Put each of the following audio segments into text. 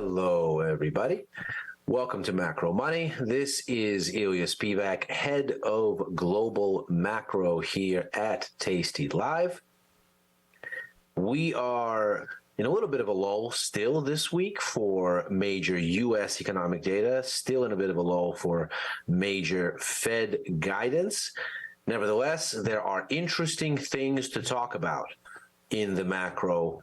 Hello, everybody. Welcome to Macro Money. This is Ilya Spivak, head of global macro here at tastylive. We are in a little bit of a lull still this week for major U.S. economic data, still in a bit of a lull for major Fed guidance. Nevertheless, there are interesting things to talk about in the macro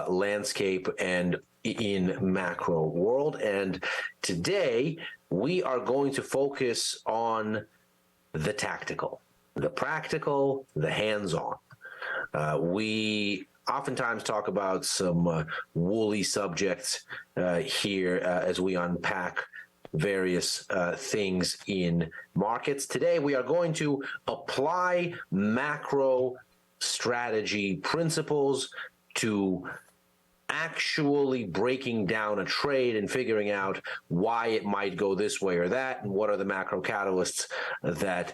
landscape and in macro world. And today we are going to focus on the tactical, the practical, the hands-on. We oftentimes talk about some woolly subjects here as we unpack various things in markets. Today we are going to apply macro strategy principles to actually breaking down a trade and figuring out why it might go this way or that, and what are the macro catalysts that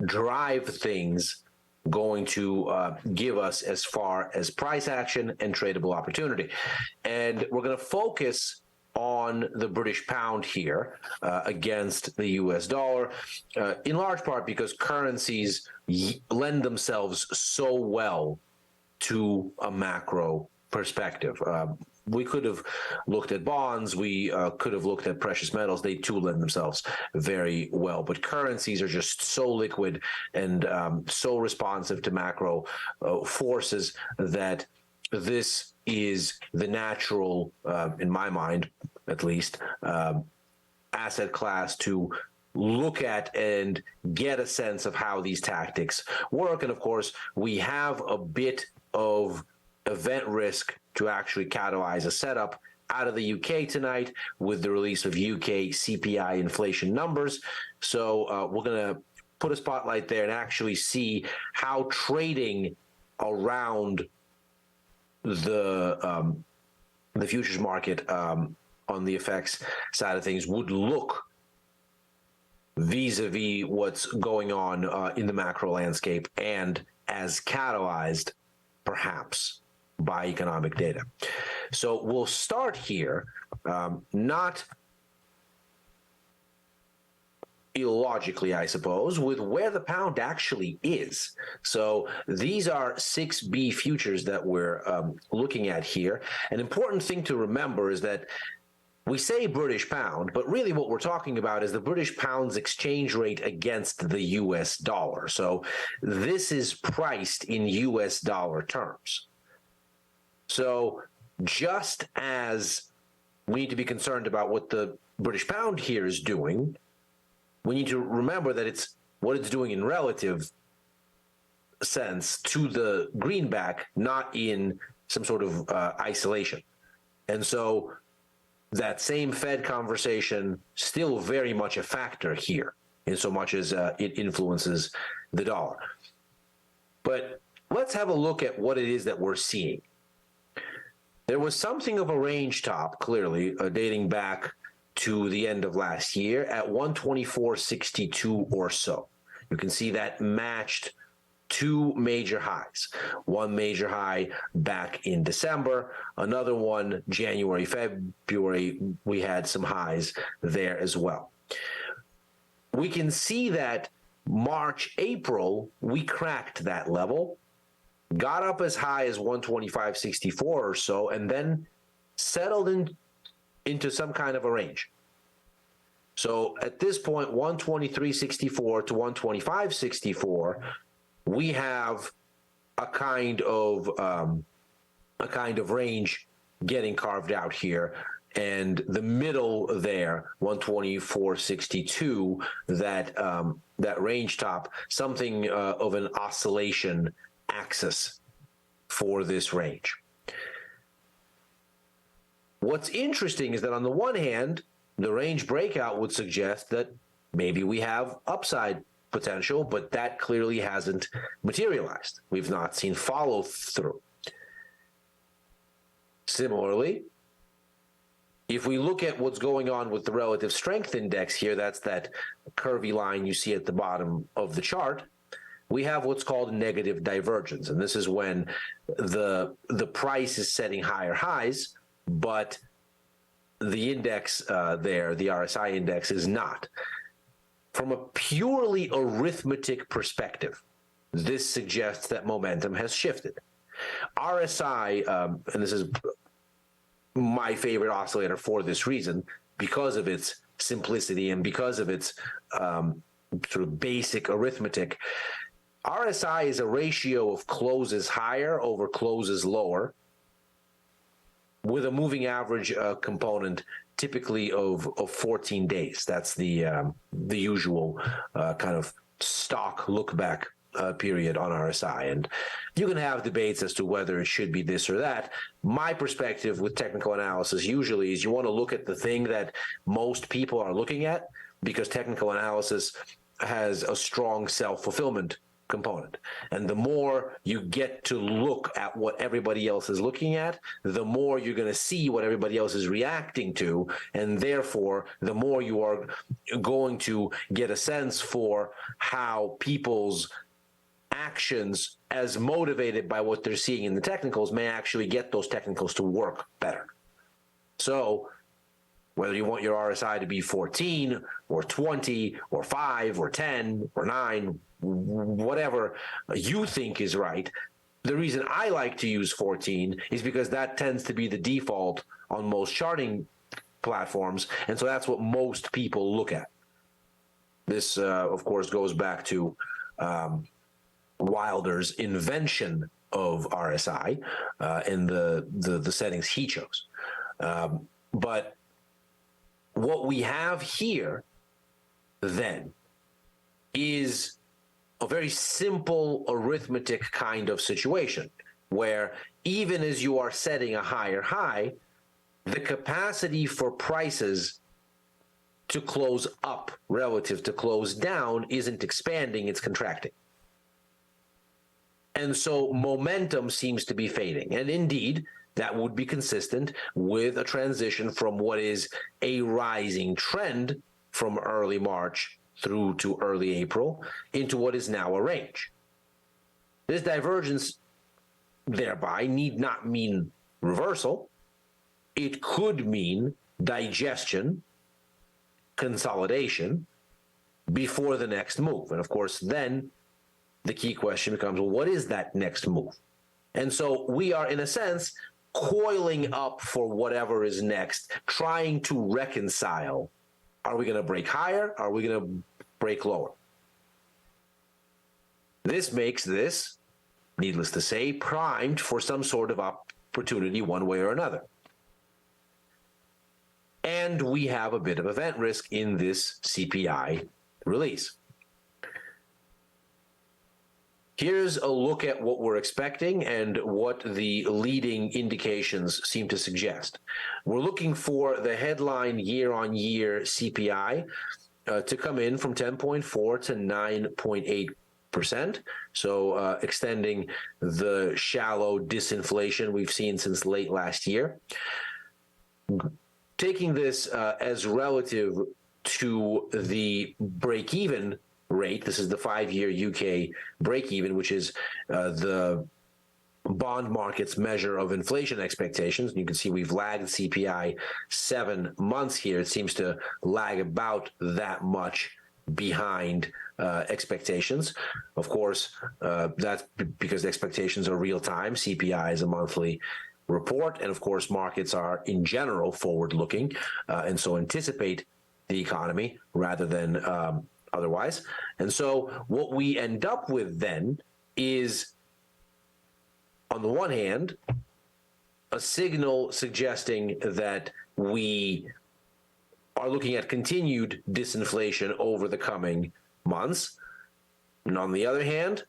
drive things going to give us as far as price action and tradable opportunity. And we're going to focus on the British pound here against the US dollar, in large part because currencies lend themselves so well to a macro perspective. We could have looked at bonds, we could have looked at precious metals, they too lend themselves very well. But currencies are just so liquid and so responsive to macro forces that this is the natural, in my mind at least, asset class to look at and get a sense of how these tactics work. And of course, we have a bit of event risk to actually catalyze a setup out of the UK tonight with the release of UK CPI inflation numbers. So we're going to put a spotlight there and actually see how trading around the futures market on the FX side of things would look vis-a-vis what's going on in the macro landscape and as catalyzed perhaps by economic data. So we'll start here, not illogically, I suppose, with where the pound actually is. So these are 6B futures that we're looking at here. An important thing to remember is that we say British pound, but really what we're talking about is the British pound's exchange rate against the US dollar. So this is priced in US dollar terms. So just as we need to be concerned about what the British pound here is doing, we need to remember that it's what it's doing in relative sense to the greenback, not in some sort of isolation. And so that same Fed conversation still very much a factor here, in so much as it influences the dollar. But let's have a look at what it is that we're seeing. There was something of a range top, clearly, dating back to the end of last year at 124.62 or so. You can see that matched two major highs. One major high back in December, another one January, February, we had some highs there as well. We can see that March, April, we cracked that level, got up as high as 125.64 or so, and then settled into some kind of a range. So at this point, 123.64 to 125.64, we have a kind of range getting carved out here, and the middle there, 124.62, that range top, something of an oscillation axis for this range. What's interesting is that on the one hand, the range breakout would suggest that maybe we have upside potential, but that clearly hasn't materialized. We've not seen follow through. Similarly, if we look at what's going on with the relative strength index here, that's that curvy line you see at the bottom of the chart, we have what's called negative divergence. And this is when the price is setting higher highs, but the index there, the RSI index, is not. From a purely arithmetic perspective, this suggests that momentum has shifted. RSI, and this is my favorite oscillator for this reason, because of its simplicity and because of its sort of basic arithmetic. RSI is a ratio of closes higher over closes lower, with a moving average component typically of 14 days. That's the usual kind of stock look back period on RSI. And you can have debates as to whether it should be this or that. My perspective with technical analysis usually is you want to look at the thing that most people are looking at, because technical analysis has a strong self-fulfillment component. And the more you get to look at what everybody else is looking at, the more you're going to see what everybody else is reacting to, and therefore the more you are going to get a sense for how people's actions, as motivated by what they're seeing in the technicals, may actually get those technicals to work better. So whether you want your RSI to be 14 or 20 or 5 or 10 or 9, whatever you think is right, the reason I like to use 14 is because that tends to be the default on most charting platforms, and so that's what most people look at. This, of course, goes back to Wilder's invention of RSI and the settings he chose. But what we have here, then, is a very simple arithmetic kind of situation, where even as you are setting a higher high, the capacity for prices to close up relative to close down isn't expanding, it's contracting. And so momentum seems to be fading. And indeed, that would be consistent with a transition from what is a rising trend from early March through to early April into what is now a range. This divergence thereby need not mean reversal. It could mean digestion, consolidation before the next move. And of course, then the key question becomes, well, what is that next move? And so we are, in a sense, coiling up for whatever is next, trying to reconcile. Are we going to break higher? Are we going to break lower? This makes this, needless to say, primed for some sort of opportunity one way or another. And we have a bit of event risk in this CPI release. Here's a look at what we're expecting and what the leading indications seem to suggest. We're looking for the headline year-on-year CPI to come in from 10.4 to 9.8%, so extending the shallow disinflation we've seen since late last year. Taking this as relative to the break-even rate, this is the 5-year UK break-even, which is the bond market's measure of inflation expectations. And you can see we've lagged CPI 7 months here. It seems to lag about that much behind expectations. Of course, that's because the expectations are real-time. CPI is a monthly report, and of course, markets are in general forward-looking, and so anticipate the economy rather than otherwise. And so what we end up with then is, on the one hand, a signal suggesting that we are looking at continued disinflation over the coming months. And on the other hand,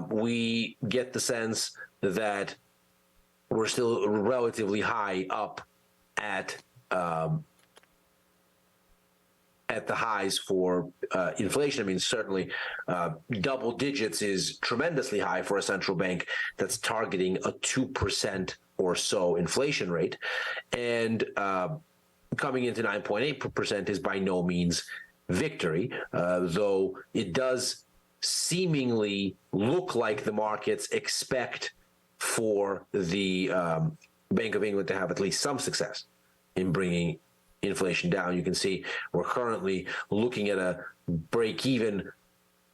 we get the sense that we're still relatively high up at the highs for inflation. I mean, certainly double digits is tremendously high for a central bank that's targeting a 2% or so inflation rate. And coming into 9.8% is by no means victory, though it does seemingly look like the markets expect for the Bank of England to have at least some success. in bringing inflation down. You can see we're currently looking at a break-even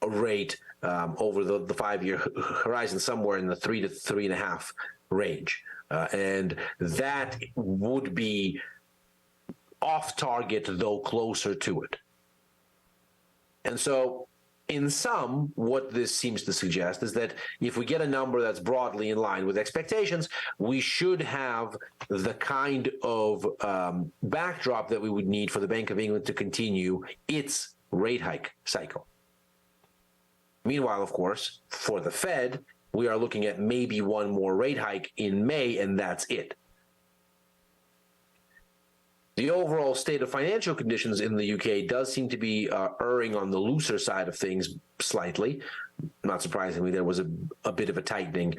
rate over the 5-year horizon, somewhere in the 3 to 3.5 range. And that would be off target, though closer to it. And so, in sum, what this seems to suggest is that if we get a number that's broadly in line with expectations, we should have the kind of backdrop that we would need for the Bank of England to continue its rate hike cycle. Meanwhile, of course, for the Fed, we are looking at maybe one more rate hike in May, and that's it. The overall state of financial conditions in the UK does seem to be erring on the looser side of things slightly. Not surprisingly, there was a bit of a tightening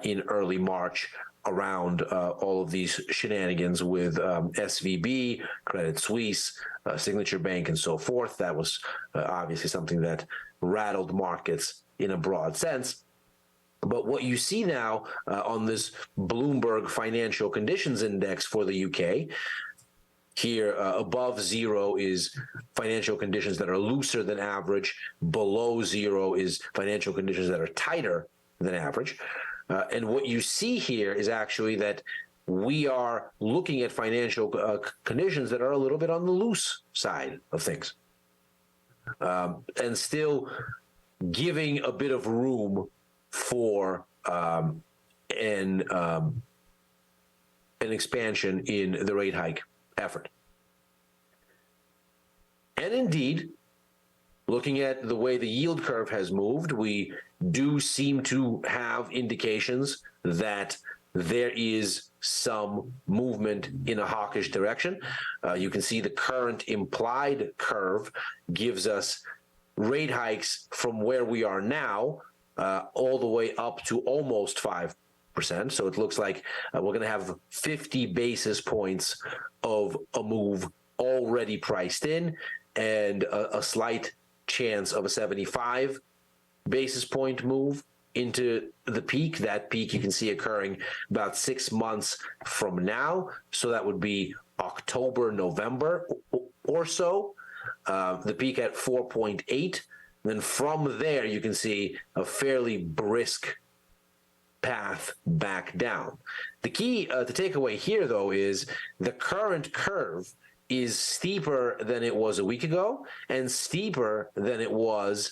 in early March around all of these shenanigans with SVB, Credit Suisse, Signature Bank, and so forth. That was obviously something that rattled markets in a broad sense. But what you see now on this Bloomberg Financial Conditions Index for the UK, here, above zero is financial conditions that are looser than average. Below zero is financial conditions that are tighter than average. And what you see here is actually that we are looking at financial conditions that are a little bit on the loose side of things. And still giving a bit of room for an expansion in the rate hike effort. And indeed, looking at the way the yield curve has moved, we do seem to have indications that there is some movement in a hawkish direction. You can see the current implied curve gives us rate hikes from where we are now all the way up to almost 5%. So it looks like we're going to have 50 basis points of a move already priced in, and a slight chance of a 75 basis point move into the peak. That peak you can see occurring about 6 months from now. So that would be October, November or so. The peak at 4.8. Then from there, you can see a fairly brisk path back down. The key to take away here, though, is the current curve is steeper than it was a week ago and steeper than it was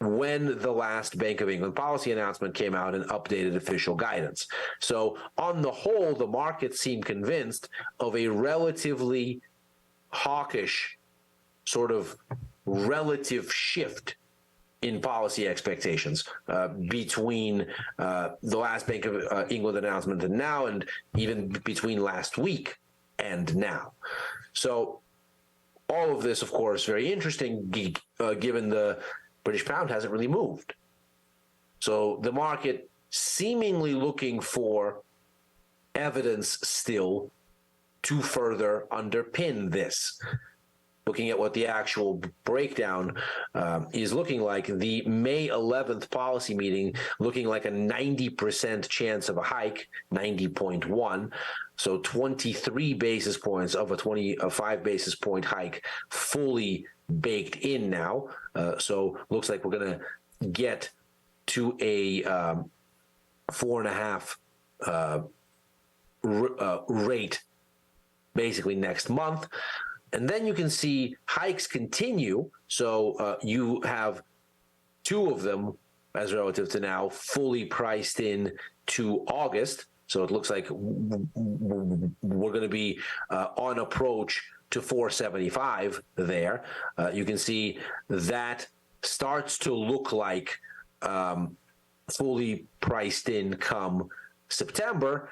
when the last Bank of England policy announcement came out and updated official guidance. So on the whole, the markets seem convinced of a relatively hawkish sort of relative shift in policy expectations between the last Bank of England announcement and now, and even between last week and now. So all of this, of course, very interesting, given the British pound hasn't really moved. So the market seemingly looking for evidence still to further underpin this. Looking at what the actual breakdown is looking like, the May 11th policy meeting looking like a 90% chance of a hike, 90.1. So 23 basis points of a 25 basis point hike fully baked in now. So looks like we're going to get to a 4.5 rate basically next month. And then you can see hikes continue. So you have two of them, as relative to now, fully priced in to August. So it looks like we're going to be on approach to 475 there. You can see that starts to look like fully priced in come September.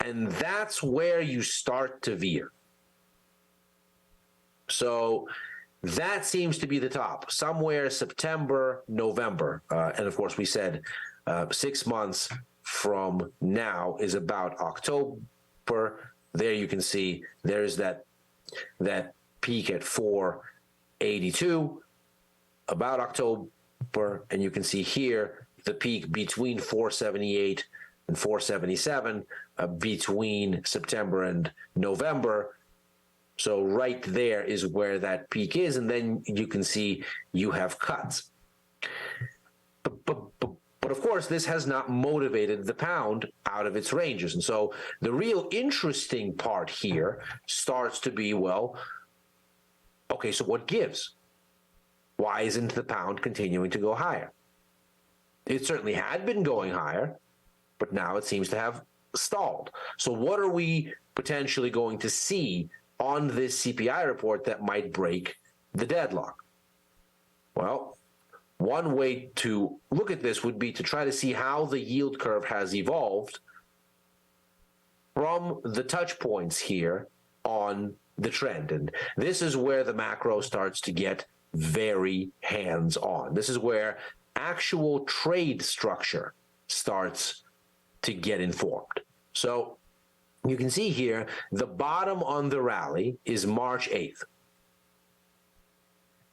And that's where you start to veer. So that seems to be the top, somewhere September, November. And of course, we said 6 months from now is about October. There you can see there's that peak at 482 about October. And you can see here the peak between 478 and 477 between September and November. So right there is where that peak is, and then you can see you have cuts. But of course, this has not motivated the pound out of its ranges. And so the real interesting part here starts to be, well, okay, so what gives? Why isn't the pound continuing to go higher? It certainly had been going higher, but now it seems to have stalled. So what are we potentially going to see on this CPI report that might break the deadlock? Well, one way to look at this would be to try to see how the yield curve has evolved from the touch points here on the trend. And this is where the macro starts to get very hands-on. This is where actual trade structure starts to get informed. So you can see here, the bottom on the rally is March 8th.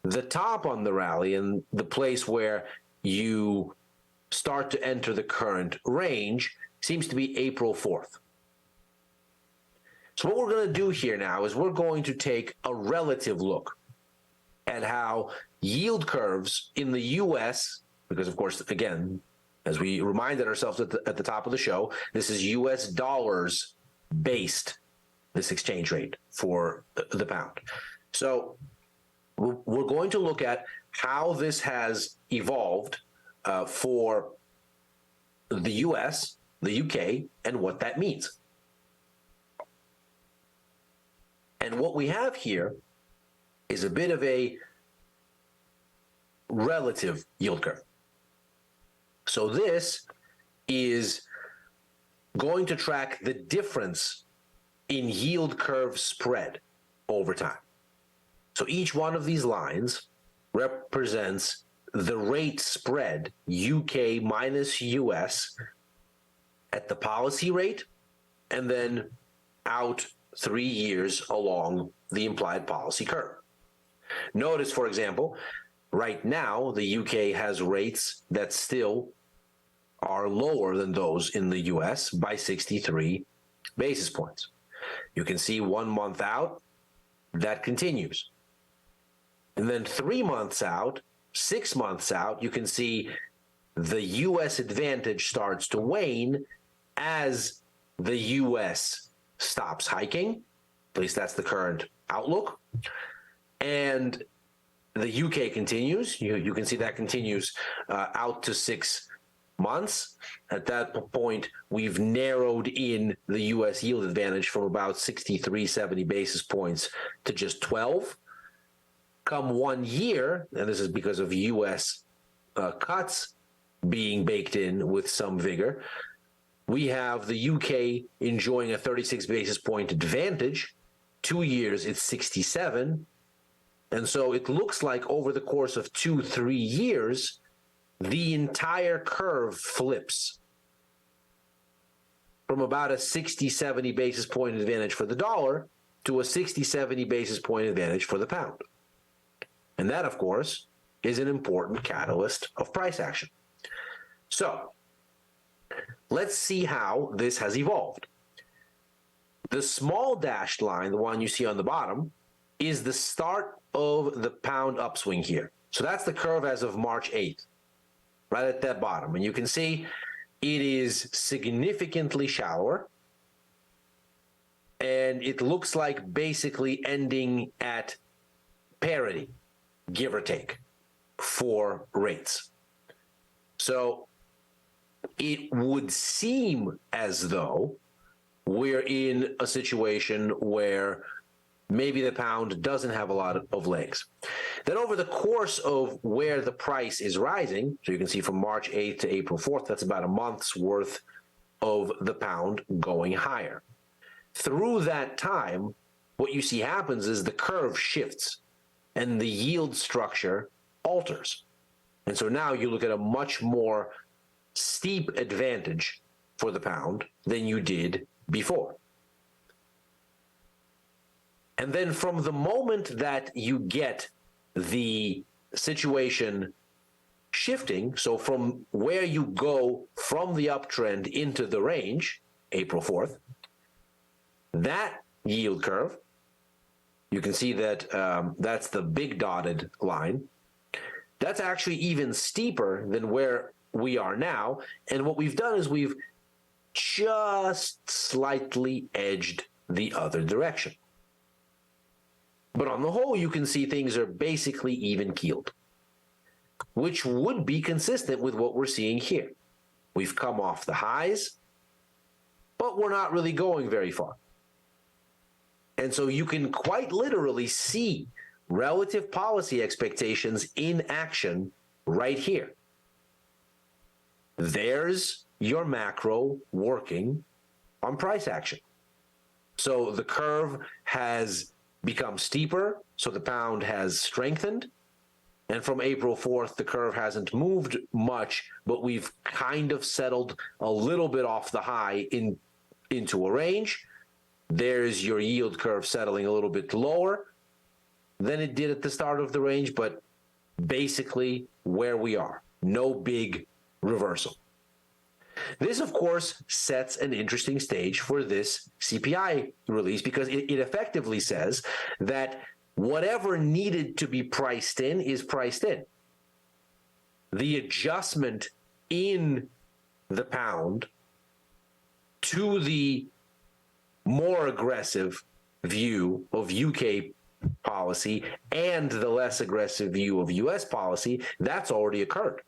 The top on the rally and the place where you start to enter the current range seems to be April 4th. So what we're going to do here now is we're going to take a relative look at how yield curves in the U.S., because of course, again, as we reminded ourselves at the top of the show, this is U.S. dollars based, this exchange rate for the pound. So we're going to look at how this has evolved for the U.S., the U.K., and what that means. And what we have here is a bit of a relative yield curve. So this is going to track the difference in yield curve spread over time. So each one of these lines represents the rate spread, UK minus US, at the policy rate, and then out 3 years along the implied policy curve. Notice, for example, right now, the UK has rates that still are lower than those in the US by 63 basis points. You can see 1 month out, that continues. And then 3 months out, 6 months out, you can see the US advantage starts to wane as the US stops hiking. At least that's the current outlook. And the UK continues. You can see that continues out to 6 months. At that point, we've narrowed in the U.S. yield advantage from about 63, 70 basis points to just 12. Come 1 year, and this is because of U.S. Cuts being baked in with some vigor, we have the UK enjoying a 36 basis point advantage. 2 years, it's 67. And so it looks like over the course of 2-3 years, the entire curve flips from about a 60-70 basis point advantage for the dollar to a 60-70 basis point advantage for the pound. And that, of course, is an important catalyst of price action. So let's see how this has evolved. The small dashed line, the one you see on the bottom, is the start of the pound upswing here. So that's the curve as of March 8th, right at that bottom. And you can see it is significantly shallower. And it looks like basically ending at parity, give or take, for rates. So it would seem as though we're in a situation where maybe the pound doesn't have a lot of legs. Then over the course of where the price is rising, so you can see from March 8th to April 4th, that's about a month's worth of the pound going higher. Through that time, what you see happens is the curve shifts and the yield structure alters. And so now you look at a much more steep advantage for the pound than you did before. And then from the moment that you get the situation shifting. So from where you go from the uptrend into the range, April 4th, that yield curve, you can see that that's the big dotted line. That's actually even steeper than where we are now. And what we've done is we've just slightly edged the other direction. But on the whole, you can see things are basically even keeled, which would be consistent with what we're seeing here. We've come off the highs, but we're not really going very far. And so you can quite literally see relative policy expectations in action right here. There's your macro working on price action. So the curve has become steeper, so the pound has strengthened. And from April 4th, the curve hasn't moved much, but we've kind of settled a little bit off the high into a range. There's your yield curve settling a little bit lower than it did at the start of the range, but basically where we are. No big reversal. This, of course, sets an interesting stage for this CPI release because it effectively says that whatever needed to be priced in is priced in. The adjustment in the pound to the more aggressive view of UK policy and the less aggressive view of US policy, that's already occurred.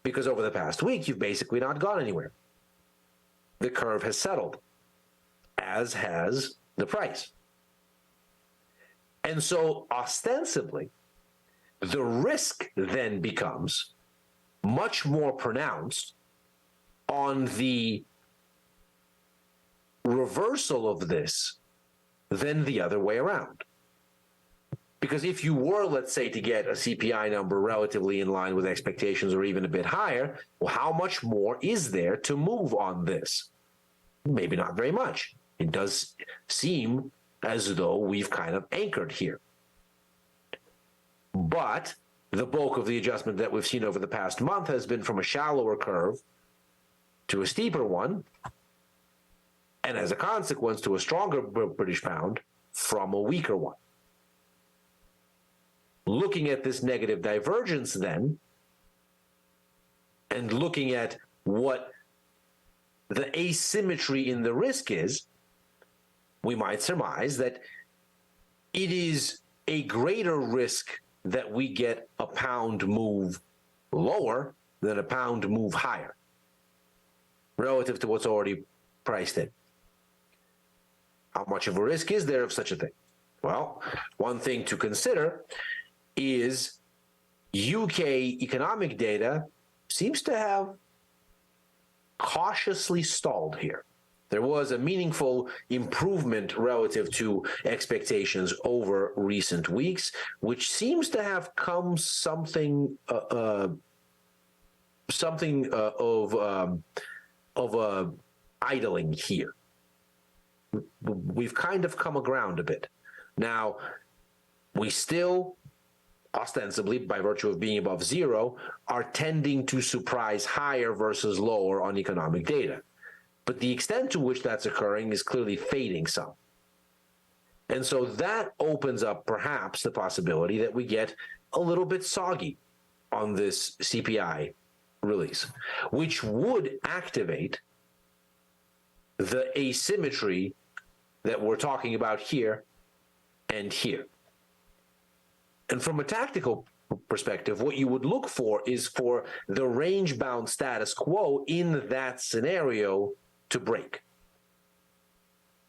Because over the past week, you've basically not gone anywhere. The curve has settled, as has the price. And so ostensibly, the risk then becomes much more pronounced on the reversal of this than the other way around. Because if you were, let's say, to get a CPI number relatively in line with expectations or even a bit higher, well, how much more is there to move on this? Maybe not very much. It does seem as though we've kind of anchored here. But the bulk of the adjustment that we've seen over the past month has been from a shallower curve to a steeper one, and as a consequence to a stronger British pound from a weaker one. Looking at this negative divergence then, and looking at what the asymmetry in the risk is, we might surmise that it is a greater risk that we get a pound move lower than a pound move higher relative to what's already priced in. How much of a risk is there of such a thing? Well, one thing to consider is UK economic data seems to have cautiously stalled here. There was a meaningful improvement relative to expectations over recent weeks, which seems to have come something of idling here. We've kind of come aground a bit. Now, we still, ostensibly, by virtue of being above zero, are tending to surprise higher versus lower on economic data. But the extent to which that's occurring is clearly fading some. And so that opens up perhaps the possibility that we get a little bit soggy on this CPI release, which would activate the asymmetry that we're talking about here and here. And from a tactical perspective, what you would look for is for the range-bound status quo in that scenario to break.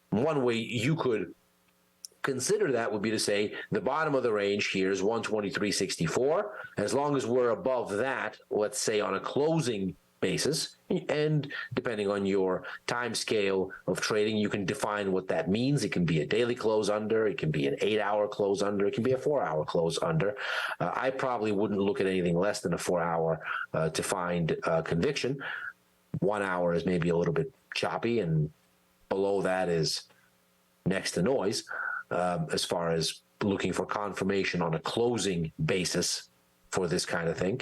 One way you could consider that would be to say the bottom of the range here is 123.64. As long as we're above that, let's say on a closing basis, and depending on your time scale of trading, you can define what that means. It can be a daily close under, it can be an 8-hour close under, it can be a 4-hour close under. I probably wouldn't look at anything less than a 4-hour to find conviction. 1 hour is maybe a little bit choppy, and below that is next to noise as far as looking for confirmation on a closing basis for this kind of thing,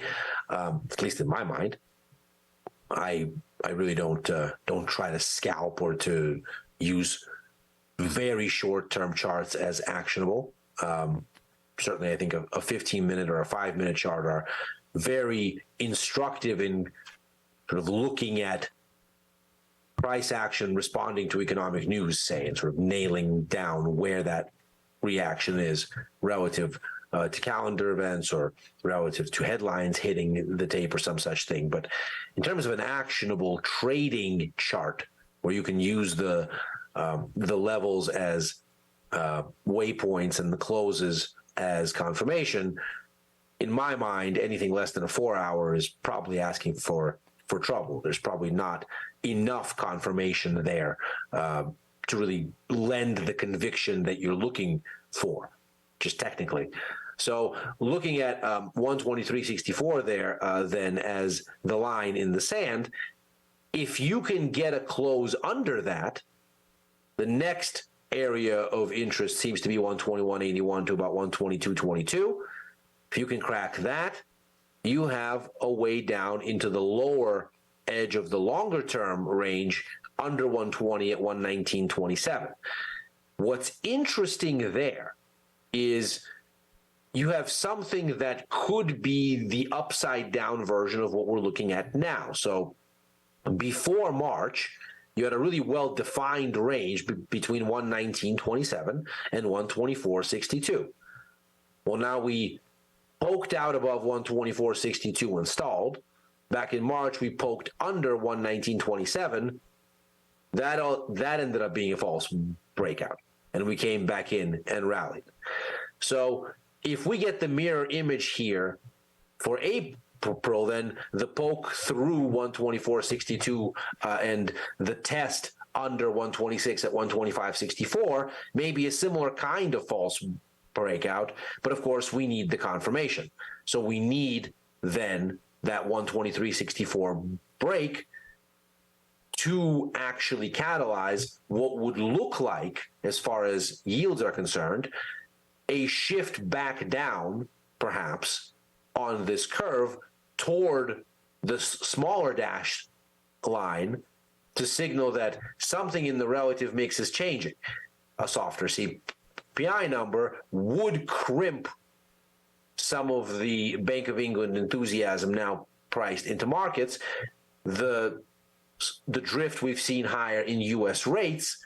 at least in my mind. I really don't try to scalp or to use very short-term charts as actionable. Certainly, I think a 15-minute or a 5-minute chart are very instructive in sort of looking at price action responding to economic news, say, and sort of nailing down where that reaction is relative to calendar events or relative to headlines hitting the tape or some such thing. But in terms of an actionable trading chart where you can use the levels as waypoints and the closes as confirmation, in my mind, anything less than a 4-hour is probably asking for trouble. There's probably not enough confirmation there to really lend the conviction that you're looking for, just technically. So looking at 123.64 there then as the line in the sand, if you can get a close under that, the next area of interest seems to be 121.81 to about 122.22. If you can crack that, you have a way down into the lower edge of the longer-term range under 120 at 119.27. What's interesting there is you have something that could be the upside-down version of what we're looking at now. So before March, you had a really well-defined range between 119.27 and 124.62. Well, now we poked out above 124.62 and stalled. Back in March, we poked under 119.27. That ended up being a false breakout, and we came back in and rallied. So if we get the mirror image here for April, then the poke through 124.62 and the test under 126 at 125.64 may be a similar kind of false breakout, but of course we need the confirmation. So we need then that 123.64 break to actually catalyze what would look like, as far as yields are concerned, a shift back down, perhaps, on this curve toward the smaller dash line to signal that something in the relative mix is changing. A softer CPI number would crimp some of the Bank of England enthusiasm now priced into markets. The drift we've seen higher in U.S. rates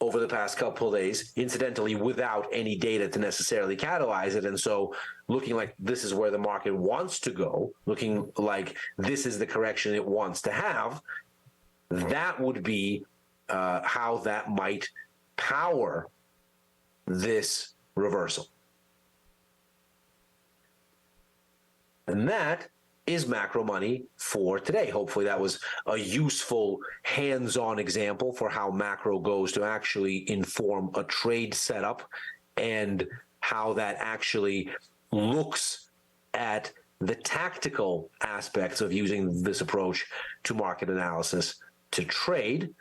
over the past couple of days, incidentally, without any data to necessarily catalyze it. And so looking like this is where the market wants to go, looking like this is the correction it wants to have, that would be how that might power this reversal. And that is macro money for today. Hopefully that was a useful hands-on example for how macro goes to actually inform a trade setup and how that actually looks at the tactical aspects of using this approach to market analysis to trade.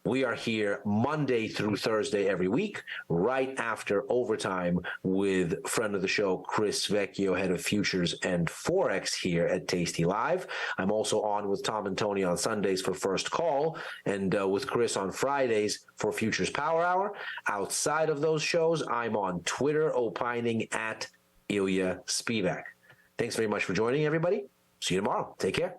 We are here Monday through Thursday every week, right after overtime with friend of the show, Chris Vecchio, head of futures and Forex here at Tasty Live. I'm also on with Tom and Tony on Sundays for First Call, and with Chris on Fridays for Futures Power Hour. Outside of those shows, I'm on Twitter opining at Ilya Spivak. Thanks very much for joining, everybody. See you tomorrow. Take care.